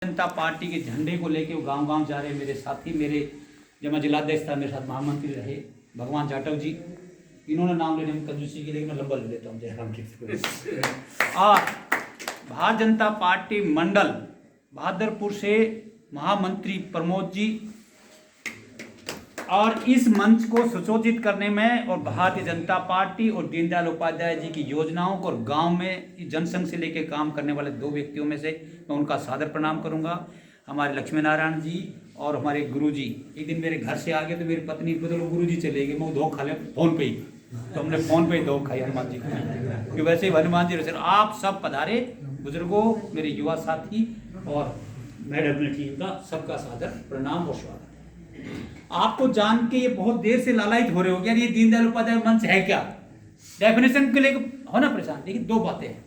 जनता party के झंडे को लेके वो गांव गांव जा रहे मेरे साथी, मेरे जब मैं जिलाध्यक्ष था मेरे साथ महामंत्री रहे भगवान जाटव जी, इन्होंने नाम लेने में कंजूसी की, लेकिन मैं लंबा ले लेता हूँ जयराम जी। और भारतीय जनता पार्टी मंडल बहादुरपुर से महामंत्री प्रमोद जी, और इस मंच को सुशोभित करने में और भारतीय जनता पार्टी और दीनदयाल उपाध्याय जी की योजनाओं को और गांव में जनसंघ से लेकर काम करने वाले दो व्यक्तियों में से मैं उनका सादर प्रणाम करूंगा। हमारे लक्ष्मी नारायण जी और हमारे गुरु जी एक दिन मेरे घर से आ गए तो मेरी पत्नी बदलो गुरु जी चले गए, मैं धोखा खा ले फोन पे ही, तो हमने फोन पे ही धोखा खाई हनुमान जी को, वैसे ही हनुमान जी रहे। आप सब पधारे बुजुर्गों, मेरे युवा साथी और मैडम टीम का सबका सादर प्रणाम और स्वागत। आपको जान के ये बहुत देर से लालायित हो रहे हो, यार ये दीनदयाल उपाध्याय मंच है क्या, डेफिनेशन के लिए होना परेशान। लेकिन दो बातें हैं,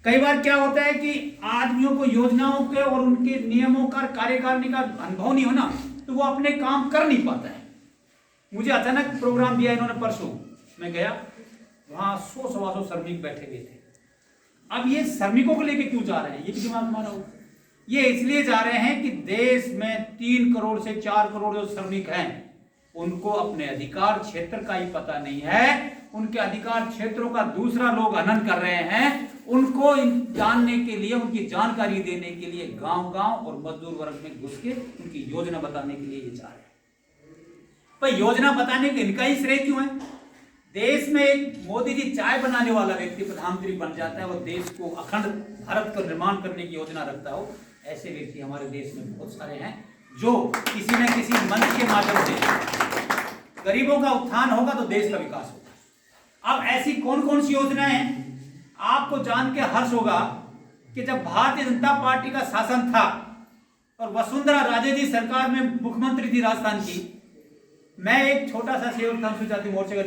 कई बार क्या होता है कि आदमियों को योजनाओं के और उनके नियमों का कार्यकारिणी का अनुभव नहीं होना, तो वो अपने काम कर नहीं पाता है। मुझे अचानक प्रोग्राम दिया इन्होंने परसों, मैं गया, वहां 100-125 श्रमिक बैठे हुए थे। अब ये श्रमिकों को लेके क्यों जा रहे हैं, ये भी दिमाग मानो। ये इसलिए जा रहे हैं कि देश में 3 करोड़ से 4 करोड़ जो श्रमिक हैं उनको अपने अधिकार क्षेत्र का ही पता नहीं है, उनके अधिकार क्षेत्रों का दूसरा लोग हनन कर रहे हैं। उनको जानने के लिए, उनकी जानकारी देने के लिए गांव-गांव और मजदूर वर्ग में घुस के उनकी योजना बताने के लिए ये जा रहे हैं। पर योजना बताने के इनका ही श्रेय क्यों है? देश में एक मोदी जी चाय बनाने वाला व्यक्ति प्रधानमंत्री बन जाता है, वो देश को अखंड भारत का निर्माण करने की योजना रखता हो, ऐसे व्यक्ति हमारे देश में बहुत सारे हैं जो किसी न किसी मंच के माध्यम से गरीबों का उत्थान होगा तो देश का विकास होगा। अब ऐसी कौन कौन सी योजनाएं हैं, आपको जान के हर्ष होगा कि जब भारतीय जनता पार्टी का शासन था और वसुंधरा राजे जी सरकार में मुख्यमंत्री थी राजस्थान की, मैं एक छोटा सा सेवक था अनुसूचित जाति मोर्चे का